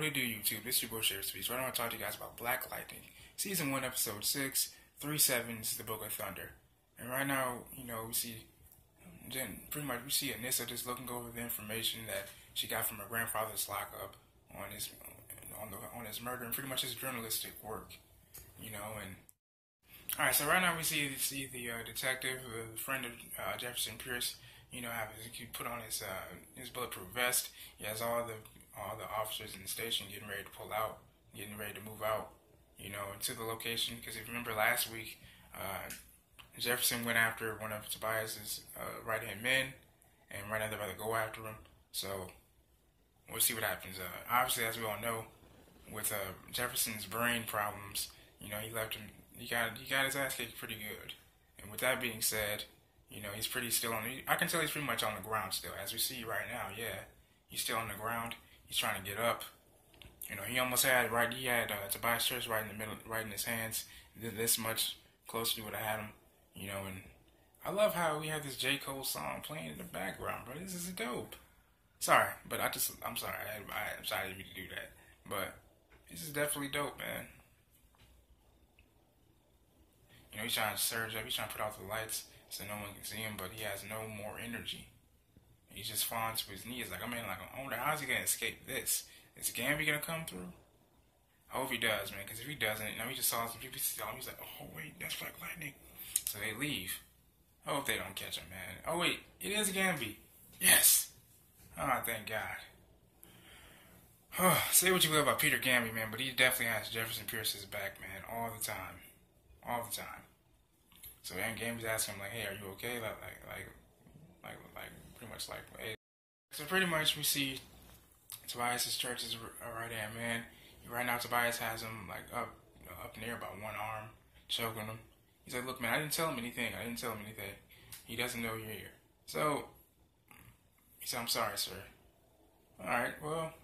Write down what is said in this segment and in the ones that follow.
What it do, YouTube? It's your boy Sheriff Speech. Right now I want to talk to you guys about Black Lightning. Season 1, Episode 6, 3/7 is the Book of Thunder. And right now, we see, pretty much we see Anissa just looking over the information that she got from her grandfather's lockup on his murder and pretty much his journalistic work, and alright, so right now we see the detective, the friend of Jefferson Pierce, he put on his bulletproof vest. He has all the officers in the station getting ready to pull out, getting ready to move out, into the location. Because if you remember last week, Jefferson went after one of Tobias's right-hand men, and right now they're about to go after him. So we'll see what happens. Obviously, as we all know, with Jefferson's brain problems, he left him. He got his ass kicked pretty good. And with that being said, he's pretty still on. I can tell he's pretty much on the ground still, as we see right now. Yeah, he's still on the ground. He's trying to get up. He almost had He had Tobias Church right in the middle, right in his hands. This much closer to what I had him. And I love how we have this J. Cole song playing in the background, bro. This is dope. Sorry, but I'm sorry. I'm sorry to do that, but this is definitely dope, man. He's trying to surge up. He's trying to put out the lights so no one can see him, but he has no more energy. He just falls to his knees. I wonder how's he gonna escape this? Is Gambi gonna come through? I hope he does, man. Because if he doesn't, he just saw some people. He's like, oh wait, that's Black Lightning. So they leave. I hope they don't catch him, man. Oh wait, it is Gambi. Yes. Oh, thank God. Say what you will about Peter Gambi, man, but he definitely has Jefferson Pierce's back, man, all the time. All the time. So then Gambi's asking him, like, hey, are you okay? Pretty much like, hey. So pretty much we see Tobias' Church's right-hand man. Right now Tobias has him, up in the air about one arm, choking him. He's like, look, man, I didn't tell him anything. He doesn't know you're here. So, he said, I'm sorry, sir. Alright, well,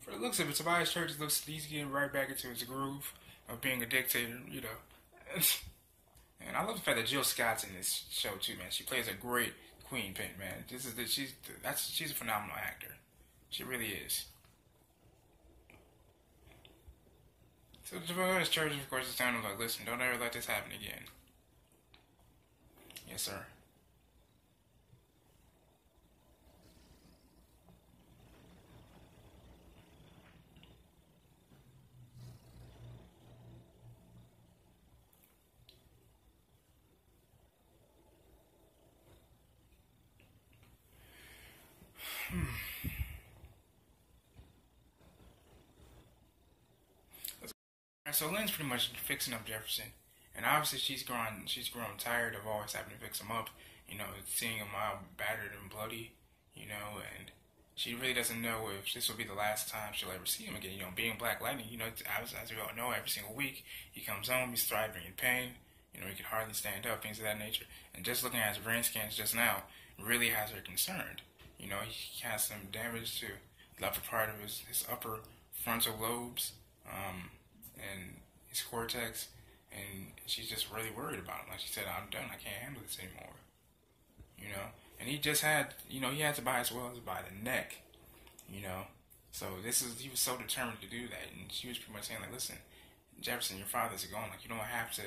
for the looks of it, Tobias Church he's getting right back into his groove of being a dictator, And I love the fact that Jill Scott's in this show too, man. She plays a great Queen Pin, man. She's a phenomenal actor. She really is. So the Church, of course, is telling him, like, listen, don't ever let this happen again. Yes, sir. So Lynn's pretty much fixing up Jefferson, and obviously she's grown tired of always having to fix him up, seeing him all battered and bloody, and she really doesn't know if this will be the last time she'll ever see him again. Being Black Lightning, as we all know, every single week he comes home, he's thriving in pain, he can hardly stand up, things of that nature. And just looking at his brain scans just now really has her concerned. He has some damage to the upper part of his upper frontal lobes, and his cortex, and she's just really worried about him. Like she said, I'm done. I can't handle this anymore. And he just had, he had to buy as well as by the neck, So he was so determined to do that, and she was pretty much saying, like, listen, Jefferson, your father's gone. Like, you don't have to,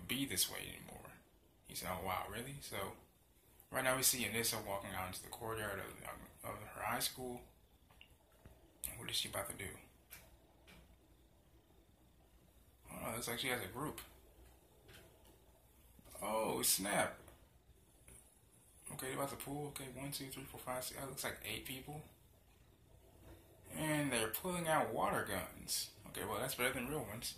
be this way anymore. He said, oh wow, really? So right now we see Anissa walking out into the courtyard of her high school. What is she about to do? Oh, looks like she has a group. Oh, snap. Okay, they're about to pull. Okay, 1, 2, 3, 4, 5, 6. That looks like 8 people. And they're pulling out water guns. Okay, well, that's better than real ones.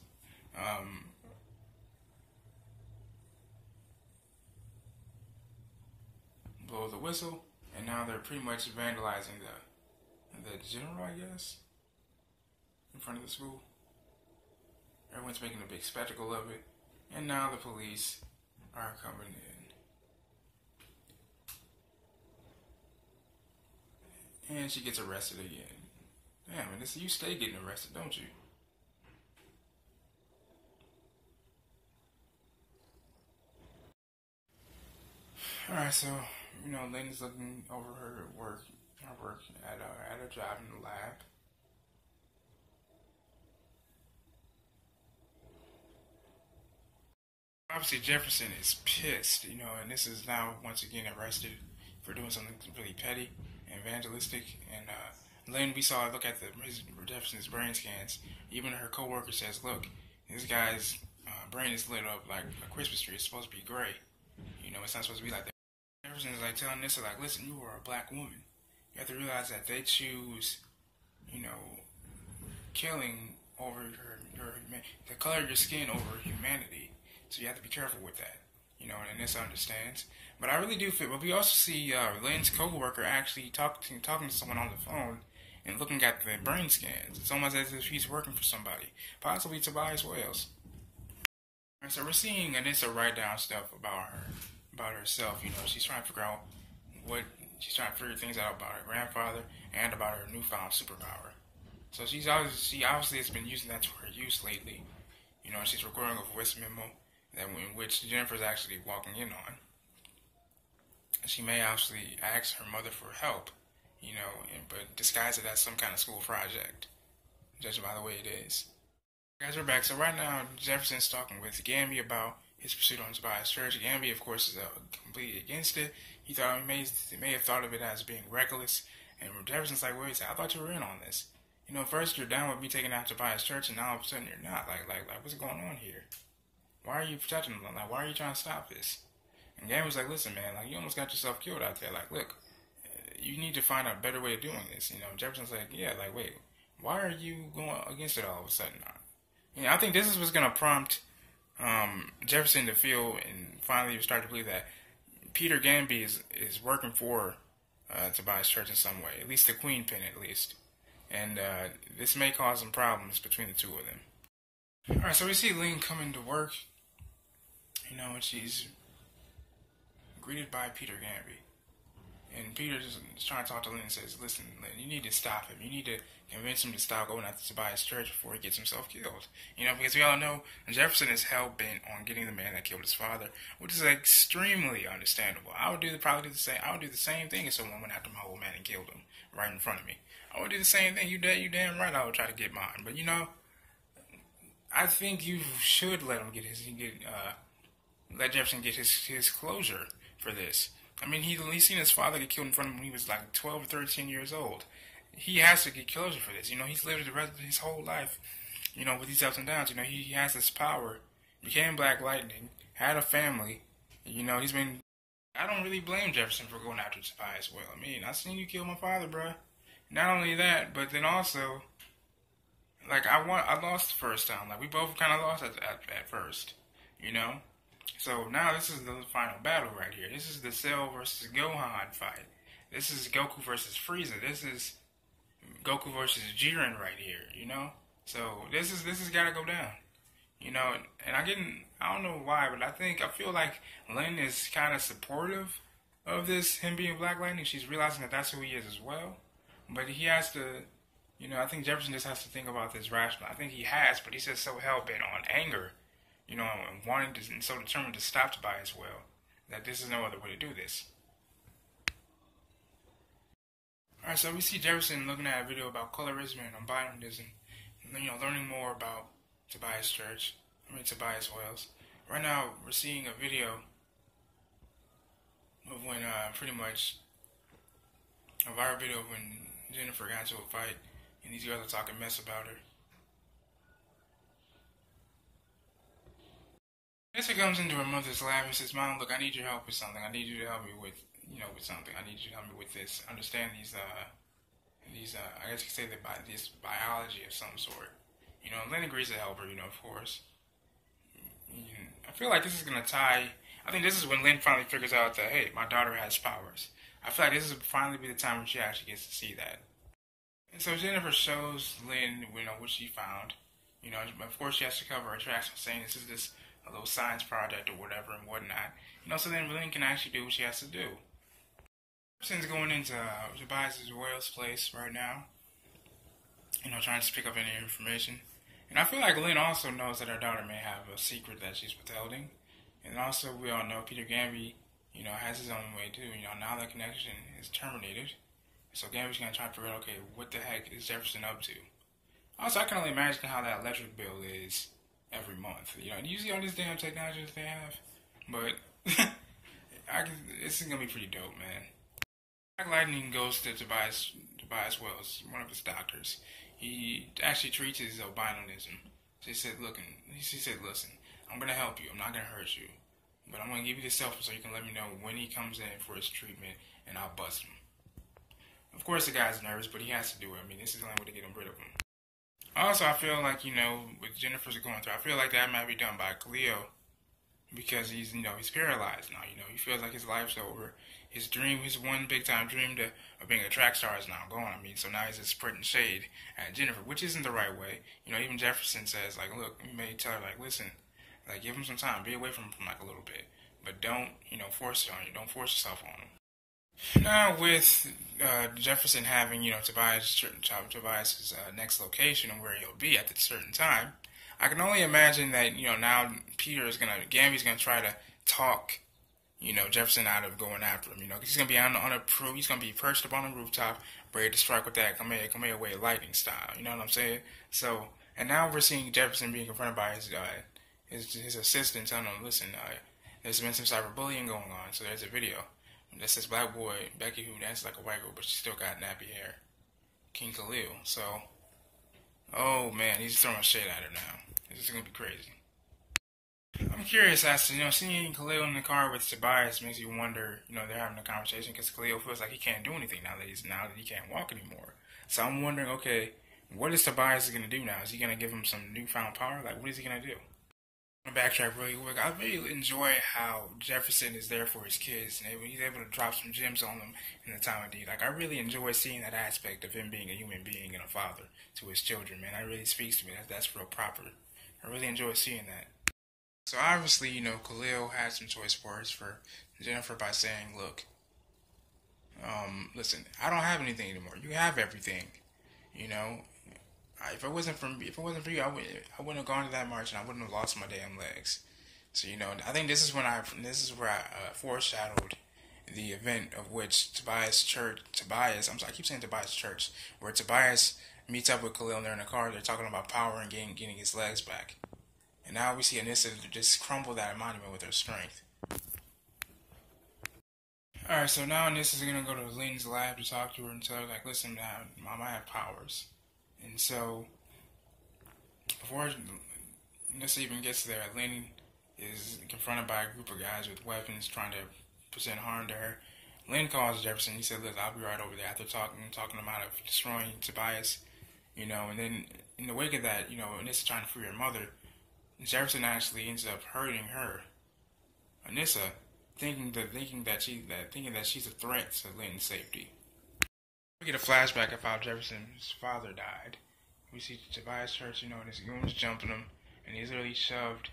Blow the whistle. And now they're pretty much vandalizing the general, I guess, in front of the school. Everyone's making a big spectacle of it. And now the police are coming in. And she gets arrested again. Damn, and you stay getting arrested, don't you? Alright, so, Lynn's looking over her work, I work at a job in the lab. Obviously, Jefferson is pissed, and this is now once again arrested for doing something really petty and evangelistic. And Lynn, we saw look at Jefferson's brain scans. Even her coworker says, "Look, this guy's brain is lit up like a Christmas tree. It's supposed to be gray. It's not supposed to be like that." Jefferson is like telling Anissa, like, "Listen, you are a black woman. You have to realize that they choose, killing over the color of your skin over humanity. So you have to be careful with that, and Anissa understands. But I really do feel. But we also see Lynn's coworker actually talking to someone on the phone and looking at the brain scans. It's almost as if he's working for somebody, possibly Tobias Wales. And so we're seeing Anissa write down stuff about herself. She's trying to figure out she's trying to figure things out about her grandfather and about her newfound superpower. So she obviously has been using that to her use lately. She's recording a voice memo in which Jennifer's actually walking in on. She may actually ask her mother for help, but disguise it as some kind of school project, judging by the way it is. Guys, we're back. So right now, Jefferson's talking with Gambi about his pursuit on Tobias Church. Gambi, of course, is completely against it. He may have thought of it as being reckless. And Jefferson's like, wait a second, I thought you were in on this. First you're down with me taking out Tobias Church, and now all of a sudden you're not. Like, what's going on here? Why are you protecting him? Like, why are you trying to stop this? And Gambi was like, listen, man, like, you almost got yourself killed out there. Like, look, you need to find a better way of doing this. Jefferson's like, yeah, like, wait, why are you going against it all of a sudden? I think this is what's going to prompt Jefferson to feel and finally start to believe that Peter Gambi is working for Tobias Church in some way, at least the Queen Pin, at least. And this may cause some problems between the two of them. Alright, so we see Lynn coming to work, and she's greeted by Peter Gambi. And Peter is trying to talk to Lynn and says, listen, Lynn, you need to stop him. You need to convince him to stop going after Tobias Church before he gets himself killed. Because we all know Jefferson is hell-bent on getting the man that killed his father, which is extremely understandable. I would do the same thing if someone went after my old man and killed him right in front of me. I would do the same thing. You damn right I would try to get mine. But, I think you should let him let Jefferson get his closure for this. He's seen his father get killed in front of him when he was like 12 or 13 years old. He has to get closure for this. He's lived the rest of his whole life, with these ups and downs. He has this power, became Black Lightning, had a family. He's been. I don't really blame Jefferson for going after Tobias Well. I seen you kill my father, bruh. Not only that, but then also, I lost the first time. We both kind of lost at first, So now this is the final battle right here. This is the Cell versus Gohan fight. This is Goku versus Frieza. This is Goku versus Jiren right here, So this has got to go down, And I don't know why, but I feel like Lynn is kind of supportive of this, him being Black Lightning. She's realizing that that's who he is as well. But he has to, I think Jefferson just has to think about this rationally. I think he has, but he's just so hell-bent on anger, and wanting to, and so determined to stop Tobias Well, that this is no other way to do this. Alright, so we see Jefferson looking at a video about colorism and albinism, learning more about Tobias Wales. Right now, we're seeing a video of when, a viral video of when Jennifer got into a fight, and these girls are talking mess about her. Anissa comes into her mother's lab and says, Mom, look, I need your help with something. I need you to help me with something. I need you to help me with this. Understand these I guess you could say this biology of some sort. Lynn agrees to help her, of course. I feel like this is going to tie, I think this is when Lynn finally figures out that, hey, my daughter has powers. I feel like this is finally be the time when she actually gets to see that. And so Jennifer shows Lynn, what she found. Of course she has to cover her tracks by saying this is just a little science project or whatever and whatnot. So then Lynn can actually do what she has to do. Jefferson's going into Tobias Wales' place right now. Trying to pick up any information. And I feel like Lynn also knows that her daughter may have a secret that she's withholding. And also we all know Peter Gambi, has his own way too. Now the connection is terminated. So Gambi's gonna try to figure out, okay, what the heck is Jefferson up to? Also, I can only imagine how that electric bill is every month. You know, you see all this damn technology that they have, but this is gonna be pretty dope, man. Black Lightning goes to Tobias Wells, one of his doctors. He actually treats his albinism. So he said, listen, I'm gonna help you. I'm not gonna hurt you, but I'm gonna give you this cell phone so you can let me know when he comes in for his treatment, and I'll bust him. Of course, the guy's nervous, but he has to do it. I mean, this is the only way to get him rid of him. Also, I feel like, with Jennifer's going through, I feel like that might be done by Khalil, because he's paralyzed now. He feels like his life's over. His dream, his one big time dream of being a track star is now gone. I mean, so now he's just spreading shade at Jennifer, which isn't the right way. Even Jefferson says, like, look, you may tell her, like, listen, like, give him some time, be away from him for like a little bit, but don't, force it on you. Don't force yourself on him. Now with Jefferson having, Tobias's next location and where he'll be at a certain time, I can only imagine that, now Gambi's gonna try to talk, Jefferson out of going after him, because he's gonna be he's gonna be perched up on the rooftop, ready to strike with that Kamehameha way lightning style, you know what I'm saying? So, and now we're seeing Jefferson being confronted by his assistant telling him, listen, there's been some cyberbullying going on, so there's a video. That's this black boy, Becky, who dances like a white girl, but she still got nappy hair. King Khalil. So, oh man, he's throwing shade at her now. This is gonna be crazy. I'm curious as to, seeing Khalil in the car with Tobias makes you wonder, they're having a conversation because Khalil feels like he can't do anything now that he can't walk anymore. So I'm wondering, okay, what is Tobias gonna do now? Is he gonna give him some newfound power? Like, what is he gonna do? Backtrack really quick. I really enjoy how Jefferson is there for his kids, and he's able to drop some gems on them in the time of need. Like, I really enjoy seeing that aspect of him being a human being and a father to his children, man. That really speaks to me. That's real proper. I really enjoy seeing that. So obviously, Khalil had some choice words for Jennifer by saying, look, listen, I don't have anything anymore. You have everything, If it wasn't for you, I wouldn't have gone to that march and I wouldn't have lost my damn legs. So I think this is where I foreshadowed the event of which Tobias, I'm sorry, I keep saying Tobias Church, where Tobias meets up with Khalil and they're in the car. They're talking about power and getting his legs back. And now we see Anissa just crumble that monument with her strength. Alright, so now Anissa's gonna go to Lynn's lab to talk to her and tell her, like, listen, now, Mom, I have powers. And so, before Anissa even gets there, Lynn is confronted by a group of guys with weapons trying to present harm to her. Lynn calls Jefferson. He said, look, I'll be right over there. After talking him out of destroying Tobias, and then in the wake of that, Anissa trying to free her mother, Jefferson actually ends up hurting her, Anissa, thinking that she's a threat to Lynn's safety. We get a flashback of how Jefferson's father died. We see Tobias Church, and his goons jumping him, and he's literally shoved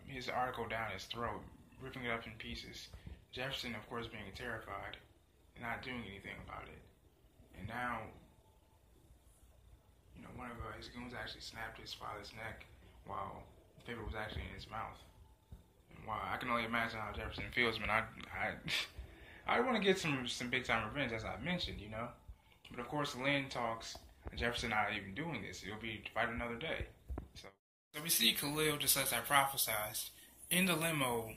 his article down his throat, ripping it up in pieces. Jefferson, of course, being terrified and not doing anything about it. And now, one of his goons actually snapped his father's neck while the paper was actually in his mouth. And wow, I can only imagine how Jefferson feels, man. I want to get some big time revenge, as I mentioned, But of course, Lynn talks Jefferson not even doing this. It'll be to fight another day. So we see Khalil, just as I prophesized, in the limo.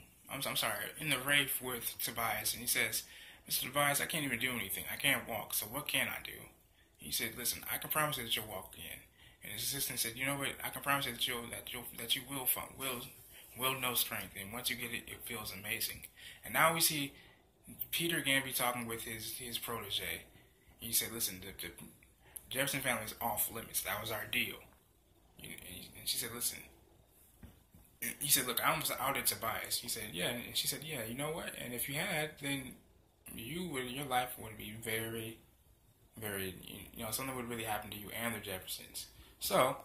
In the Wraith with Tobias, and he says, Mr. Tobias, I can't even do anything. I can't walk. So what can I do? He said, listen, I can promise you that you'll walk again. And his assistant said, you know what? I can promise you that you will know strength, and once you get it, it feels amazing. And now we see Peter Gambi talking with his protege. He said, listen, the Jefferson family is off limits. That was our deal. And she said, listen. He said, look, I almost outed Tobias. He said, yeah. And she said, yeah, you know what? And if you had, then your life would be very, very, something would really happen to you and the Jeffersons. So,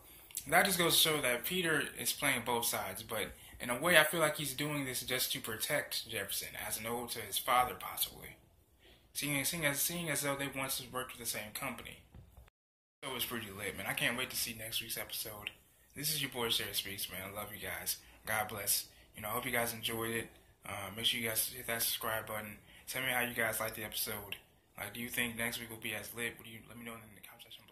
that just goes to show that Peter is playing both sides, but in a way I feel like he's doing this just to protect Jefferson, as an ode to his father, possibly. Seeing as though they once worked with the same company. So it's pretty lit, man. I can't wait to see next week's episode. This is your boy, Share Speaks, man. I love you guys. God bless. I hope you guys enjoyed it. Make sure you guys hit that subscribe button. Tell me how you guys liked the episode. Like, do you think next week will be as lit? Would you let me know in the comment section